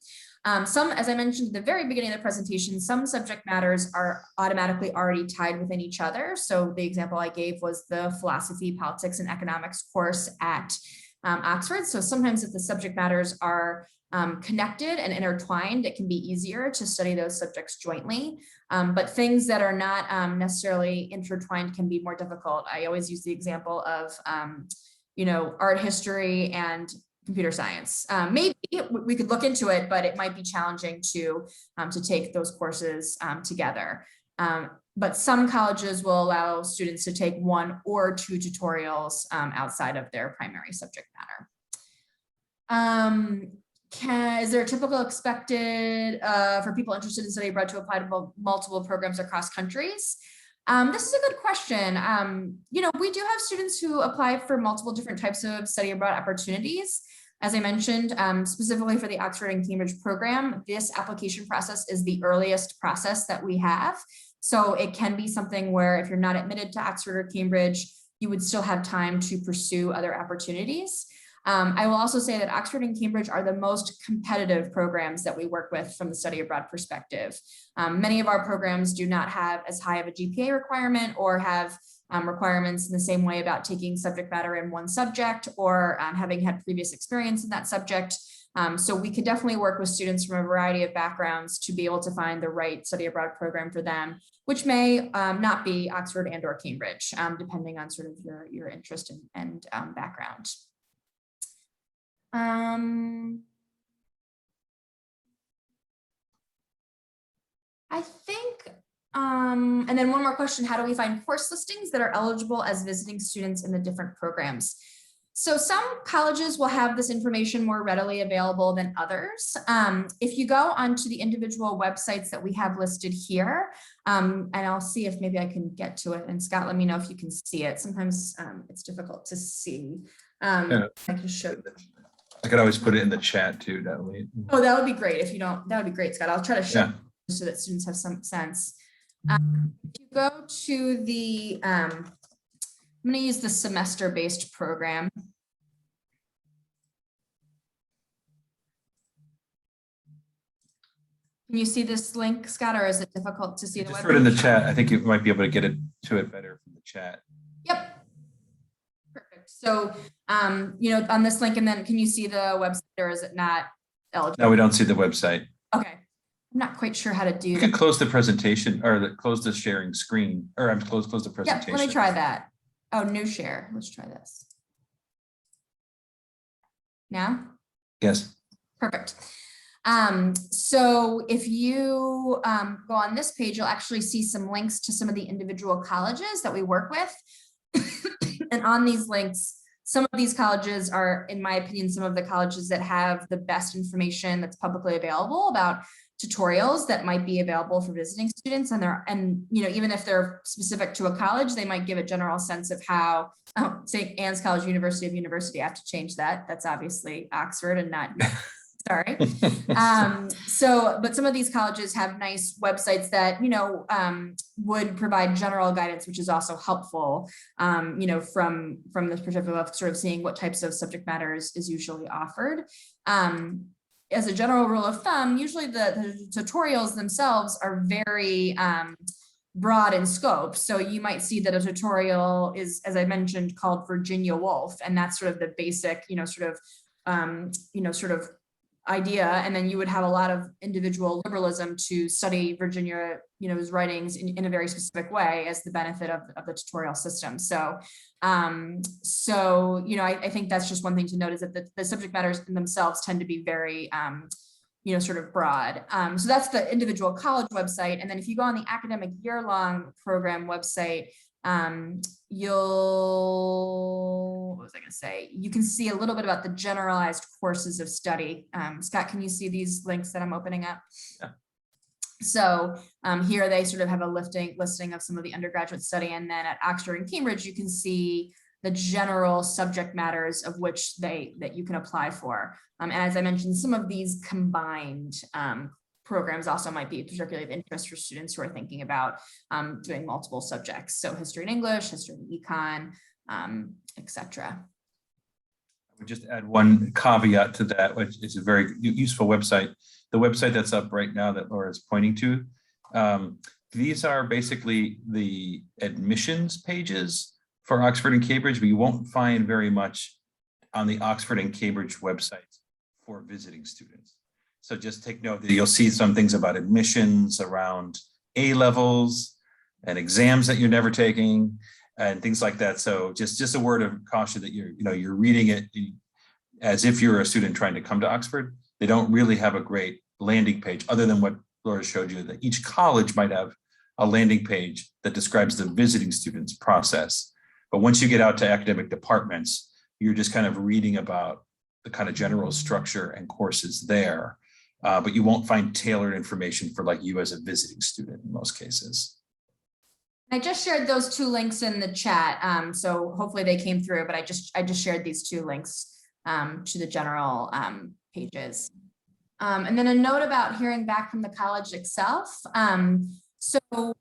Some, as I mentioned at the very beginning of the presentation, some subject matters are automatically already tied within each other. So the example I gave was the philosophy, politics, and economics course at Oxford. So sometimes if the subject matters are connected and intertwined, it can be easier to study those subjects jointly. But things that are not necessarily intertwined can be more difficult. I always use the example of, art history and computer science. Maybe we could look into it, but it might be challenging to take those courses together. But some colleges will allow students to take 1 or 2 tutorials outside of their primary subject matter. Is there a typical expected for people interested in study abroad to apply to multiple programs across countries? This is a good question. We do have students who apply for multiple different types of study abroad opportunities. As I mentioned, specifically for the Oxford and Cambridge program, this application process is the earliest process that we have. So it can be something where if you're not admitted to Oxford or Cambridge, you would still have time to pursue other opportunities. I will also say that Oxford and Cambridge are the most competitive programs that we work with from the study abroad perspective. Many of our programs do not have as high of a GPA requirement or have requirements in the same way about taking subject matter in one subject or having had previous experience in that subject. So we could definitely work with students from a variety of backgrounds to be able to find the right study abroad program for them, which may not be Oxford and or Cambridge, depending on sort of your interest and background. I think, and then one more question, how do we find course listings that are eligible as visiting students in the different programs? So some colleges will have this information more readily available than others. If you go onto the individual websites that we have listed here, and I'll see if maybe I can get to it, and Scott, let me know if you can see it. Sometimes it's difficult to see. Yeah. I can show you. I could always put it in the chat too, that way. Oh, that would be great. If you don't, that would be great, Scott. I'll try to show so that students have some sense. If you go to the, I'm going to use the semester-based program. Can you see this link, Scott, or is it difficult to see the Just website? put it in the chat. I think you might be able to get it to it better from the chat. Yep. Perfect. So, on this link, and then can you see the website, or is it not eligible? No, we don't see the website. Okay. I'm not quite sure how to do that. You can close the presentation or close the sharing screen, or I'm close the presentation. Yeah, let me try that. Oh, new share. Let's try this. Now? Yes. Perfect. So if you go on this page, you'll actually see some links to some of the individual colleges that we work with. And on these links, some of these colleges are, in my opinion, some of the colleges that have the best information that's publicly available about tutorials that might be available for visiting students. And even if they're specific to a college, they might give a general sense of how, say Anne's College, University of University, I have to change that. That's obviously Oxford and not sorry. But some of these colleges have nice websites that, would provide general guidance, which is also helpful, from this perspective of sort of seeing what types of subject matters is usually offered. As a general rule of thumb, usually the tutorials themselves are very broad in scope. So you might see that a tutorial is, as I mentioned, called Virginia Woolf, and that's sort of the basic, sort of idea. And then you would have a lot of individual liberalism to study Virginia's writings in a very specific way as the benefit of the tutorial system. So, I think that's just one thing to note, is that the subject matters in themselves tend to be very, sort of broad. So that's the individual college website. And then if you go on the academic year-long program website, what was I going to say? You can see a little bit about the generalized courses of study. Scott, can you see these links that I'm opening up? Yeah. So here they sort of have a listing of some of the undergraduate study, and then at Oxford and Cambridge, you can see the general subject matters of which that you can apply for. And as I mentioned, some of these combined programs also might be particularly of interest for students who are thinking about doing multiple subjects. So history and English, history and econ, etc. would just add one caveat to that, which is a very useful website. The website that's up right now that Laura is pointing to, these are basically the admissions pages for Oxford and Cambridge, but you won't find very much on the Oxford and Cambridge websites for visiting students. So just take note that you'll see some things about admissions around A levels and exams that you're never taking and things like that. So just a word of caution that you're reading it as if you're a student trying to come to Oxford. They don't really have a great landing page other than what Laura showed you, that each college might have a landing page that describes the visiting students process. But once you get out to academic departments, you're just kind of reading about the kind of general structure and courses there. But you won't find tailored information for like you as a visiting student in most cases. I just shared those two links in the chat. So hopefully they came through, but I just shared these two links to the general pages. And then a note about hearing back from the college itself. So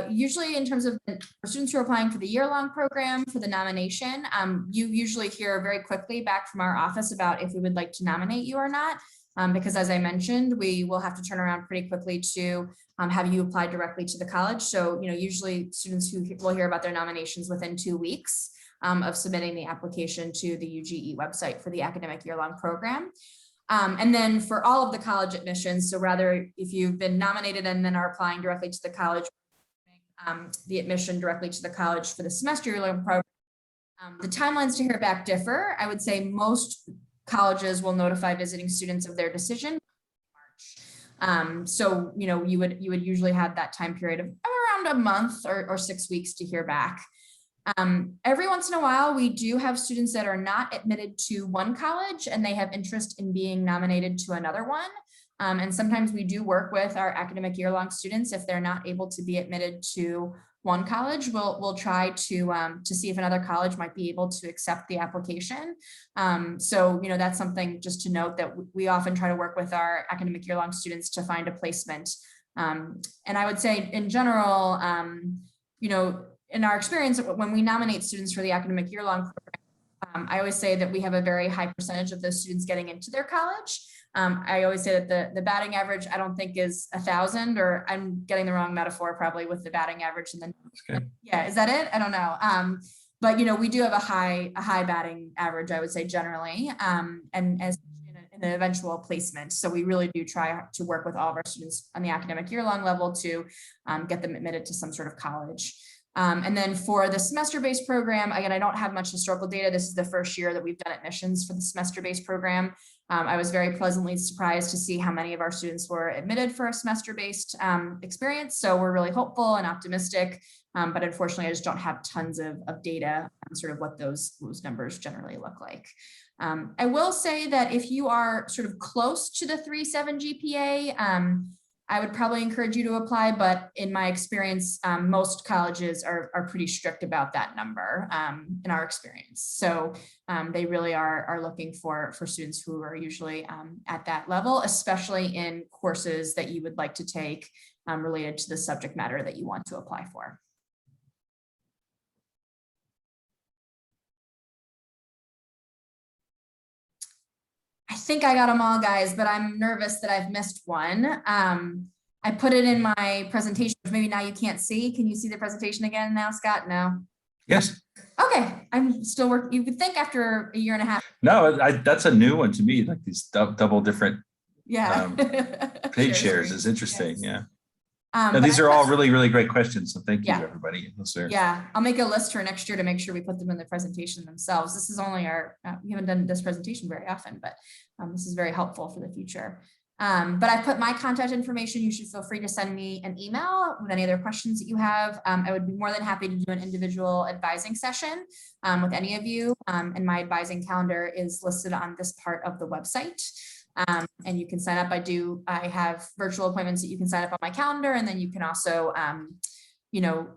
usually in terms of for students who are applying for the year-long program for the nomination, you usually hear very quickly back from our office about if we would like to nominate you or not. Because as I mentioned, we will have to turn around pretty quickly to have you apply directly to the college. So, usually students who will hear about their nominations within 2 weeks of submitting the application to the UGE website for the academic year-long program. And then for all of the college admissions, so rather if you've been nominated and then are applying directly to the college, the admission directly to the college for the semester year-long program, the timelines to hear back differ. I would say most colleges will notify visiting students of their decision in March. So, you would usually have that time period of around a month or 6 weeks to hear back. Every once in a while, we do have students that are not admitted to one college and they have interest in being nominated to another one. And sometimes we do work with our academic year-long students. If they're not able to be admitted to one college, we'll try to see if another college might be able to accept the application. So, that's something just to note that we often try to work with our academic year-long students to find a placement. And I would say in general, in our experience, when we nominate students for the academic year-long program, I always say that we have a very high percentage of those students getting into their college. I always say that the batting average, I don't think is 1,000, or I'm getting the wrong metaphor probably with the batting average. And then, yeah, is that it? I don't know. But, we do have a high batting average, I would say generally, and as in the eventual placement. So we really do try to work with all of our students on the academic year-long level to get them admitted to some sort of college. And then for the semester-based program, again, I don't have much historical data. This is the first year that we've done admissions for the semester-based program. I was very pleasantly surprised to see how many of our students were admitted for a semester-based experience. So we're really hopeful and optimistic, but unfortunately, I just don't have tons of data on sort of what those numbers generally look like. I will say that if you are sort of close to the 3.7 GPA, I would probably encourage you to apply, but in my experience, most colleges are pretty strict about that number in our experience. So they really are looking for students who are usually at that level, especially in courses that you would like to take related to the subject matter that you want to apply for. I think I got them all, guys, but I'm nervous that I've missed one. I put it in my presentation. Maybe now you can't see. Can you see the presentation again now, Scott? No. Yes. Okay. I'm still working. You would think after a year and a half. No, that's a new one to me. Like these double different page shares is interesting. Yes. Yeah. No, these are all really, really great questions. So thank you, everybody. Yeah, I'll make a list for next year to make sure we put them in the presentation themselves. This is only we haven't done this presentation very often, but this is very helpful for the future. But I put my contact information. You should feel free to send me an email with any other questions that you have. I would be more than happy to do an individual advising session with any of you. And my advising calendar is listed on this part of the website. And you can sign up. I have virtual appointments that you can sign up on my calendar, and then you can also,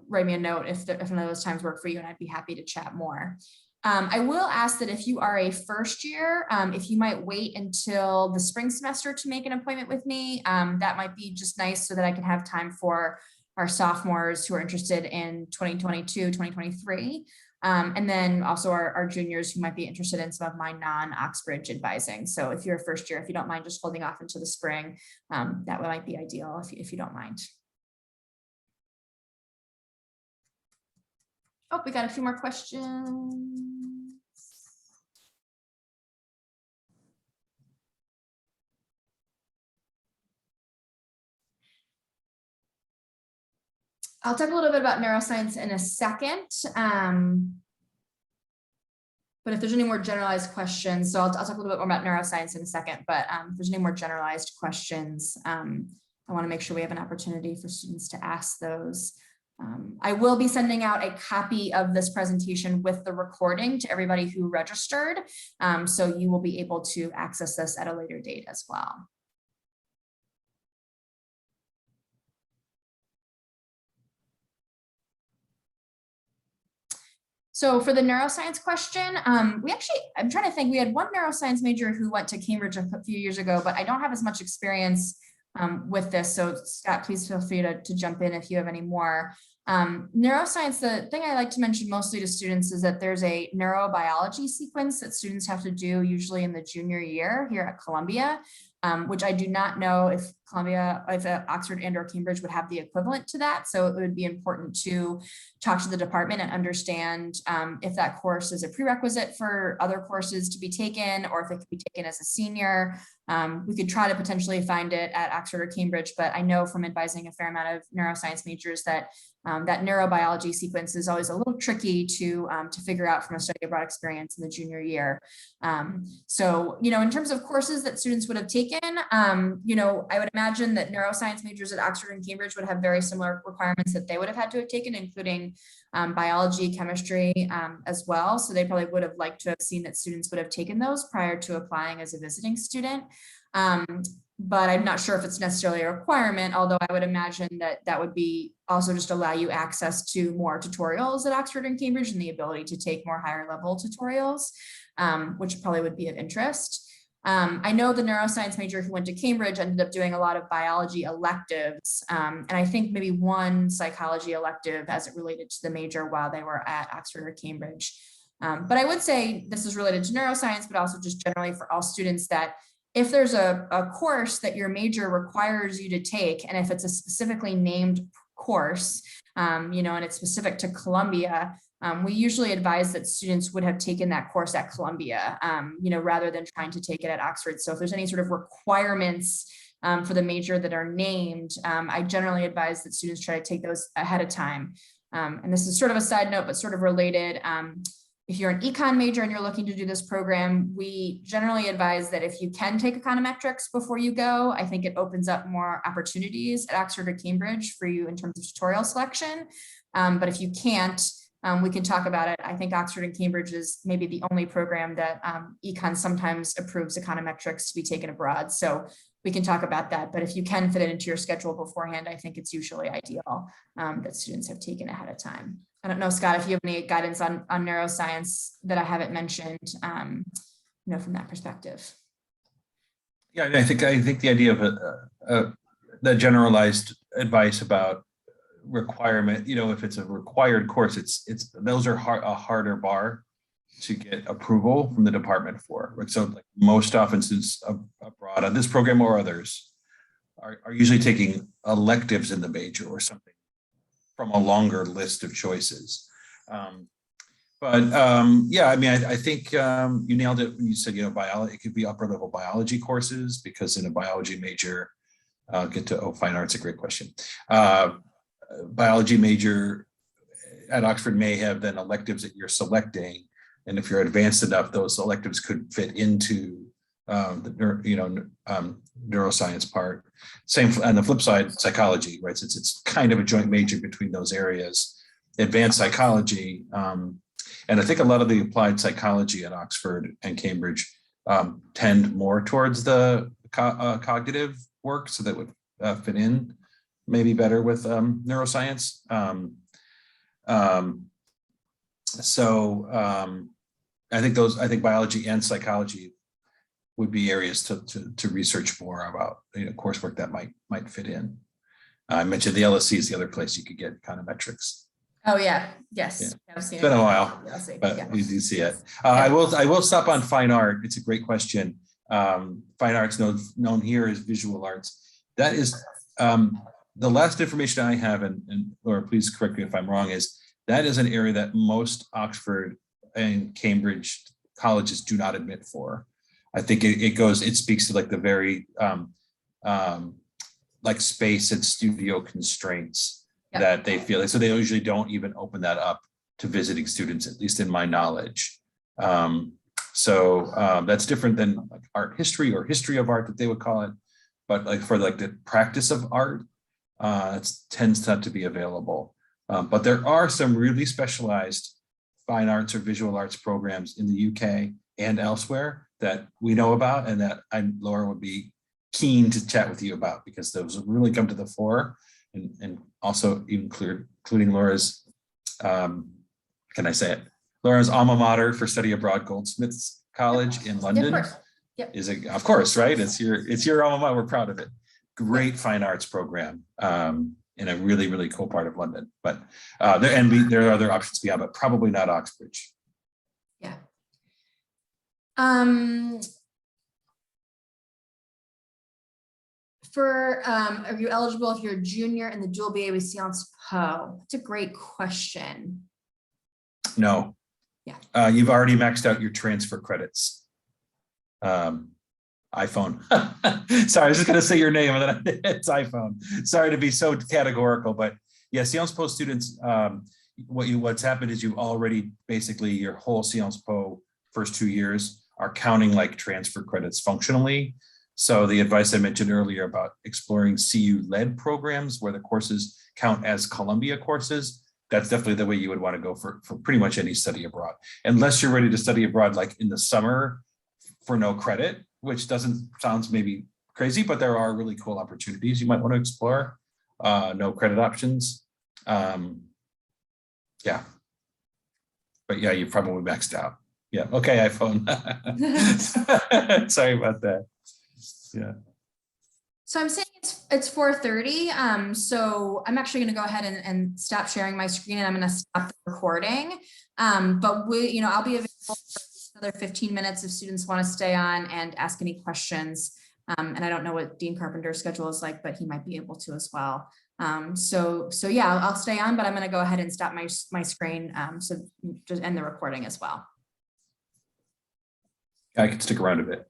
write me a note if none of those times work for you, and I'd be happy to chat more. I will ask that if you are a first year, if you might wait until the spring semester to make an appointment with me, that might be just nice so that I can have time for our sophomores who are interested in 2022, 2023. And then also our juniors who might be interested in some of my non-Oxbridge advising. So if you're a first year, if you don't mind just holding off into the spring, that might be ideal if you don't mind. Oh, we got a few more questions. I'll talk a little bit about neuroscience in a second. But if there's any more generalized questions, so I'll talk a little bit more about neuroscience in a second, but if there's any more generalized questions, I want to make sure we have an opportunity for students to ask those. I will be sending out a copy of this presentation with the recording to everybody who registered. So you will be able to access this at a later date as well. So for the neuroscience question, I'm trying to think, we had one neuroscience major who went to Cambridge a few years ago, but I don't have as much experience with this. So Scott, please feel free to jump in if you have any more. Neuroscience, the thing I like to mention mostly to students is that there's a neurobiology sequence that students have to do usually in the junior year here at Columbia, which I do not know if Oxford and or Cambridge would have the equivalent to that. So it would be important to talk to the department and understand if that course is a prerequisite for other courses to be taken, or if it could be taken as a senior. We could try to potentially find it at Oxford or Cambridge, but I know from advising a fair amount of neuroscience majors that that neurobiology sequence is always a little tricky to figure out from a study abroad experience in the junior year. So, in terms of courses that students would have taken, I would imagine that neuroscience majors at Oxford and Cambridge would have very similar requirements that they would have had to have taken, including biology, chemistry as well. So they probably would have liked to have seen that students would have taken those prior to applying as a visiting student. But I'm not sure if it's necessarily a requirement, although I would imagine that that would be also just allow you access to more tutorials at Oxford and Cambridge and the ability to take more higher level tutorials, which probably would be of interest. I know the neuroscience major who went to Cambridge ended up doing a lot of biology electives, and I think maybe one psychology elective as it related to the major while they were at Oxford or Cambridge. But I would say this is related to neuroscience, but also just generally for all students, that if there's a course that your major requires you to take, and if it's a specifically named course, and it's specific to Columbia, we usually advise that students would have taken that course at Columbia, rather than trying to take it at Oxford. So if there's any sort of requirements for the major that are named, I generally advise that students try to take those ahead of time. And this is sort of a side note, but sort of related. If you're an econ major and you're looking to do this program, we generally advise that if you can take econometrics before you go, I think it opens up more opportunities at Oxford or Cambridge for you in terms of tutorial selection. But if you can't, we can talk about it. I think Oxford and Cambridge is maybe the only program that econ sometimes approves econometrics to be taken abroad. So we can talk about that. But if you can fit it into your schedule beforehand, I think it's usually ideal that students have taken ahead of time. I don't know, Scott, if you have any guidance on neuroscience that I haven't mentioned, from that perspective. Yeah, I think the idea of the generalized advice about requirement, if it's a required course, those are a harder bar to get approval from the department for. So like most often students abroad on this program or others are usually taking electives in the major or something from a longer list of choices. I think you nailed it when you said, biology, it could be upper level biology courses, because in a biology major, fine arts, a great question. Biology major at Oxford may have then electives that you're selecting. And if you're advanced enough, those electives could fit into the neuroscience part. Same on the flip side, psychology, right? Since it's kind of a joint major between those areas, advanced psychology. And I think a lot of the applied psychology at Oxford and Cambridge tend more towards the cognitive work, so that would fit in maybe better with neuroscience. I think biology and psychology would be areas to research more about, coursework that might fit in. I mentioned the LSC is the other place you could get econometrics. Oh yeah, yes. Yeah. I've seen It's been a while, I'll see. but Yeah. we do see it. Yeah. I will stop on fine art. It's a great question. Fine arts known here as visual arts. That is the last information I have, and Laura, please correct me if I'm wrong, is that is an area that most Oxford and Cambridge colleges do not admit for. I think it speaks to like the very like space and studio constraints that they feel. So they usually don't even open that up to visiting students, at least in my knowledge. That's different than like art history or history of art that they would call it. But like for like the practice of art, it tends not to be available. But there are some really specialized fine arts or visual arts programs in the UK and elsewhere that we know about, and that Laura would be keen to chat with you about, because those have really come to the fore, and also including Laura's, can I say it? Laura's alma mater for study abroad, Goldsmiths College in London. Of course. Yep. Of course, right? It's your alma mater. We're proud of it. Great fine arts program in a really, really cool part of London. But there are other options beyond, but probably not Oxbridge. Yeah. Are you eligible if you're a junior in the dual BA with Sciences Po? That's a great question. No. Yeah. You've already maxed out your transfer credits. iPhone. Sorry, I was just going to say your name, and then it's iPhone. Sorry to be so categorical, but yeah, Sciences Po students, what's happened is you already basically your whole Sciences Po first 2 years are counting like transfer credits functionally. So the advice I mentioned earlier about exploring CU-led programs where the courses count as Columbia courses, that's definitely the way you would want to go for pretty much any study abroad, unless you're ready to study abroad like in the summer for no credit, which sounds maybe crazy, but there are really cool opportunities you might want to explore. No credit options. Yeah. But yeah, you probably maxed out. Yeah. Okay, iPhone. Sorry about that. Yeah. So I'm saying it's 4:30. So I'm actually going to go ahead and stop sharing my screen, and I'm going to stop the recording. But I'll be available for another 15 minutes if students want to stay on and ask any questions. And I don't know what Dean Carpenter's schedule is like, but he might be able to as well. So yeah, I'll stay on, but I'm going to go ahead and stop my screen. So just end the recording as well. I can stick around a bit.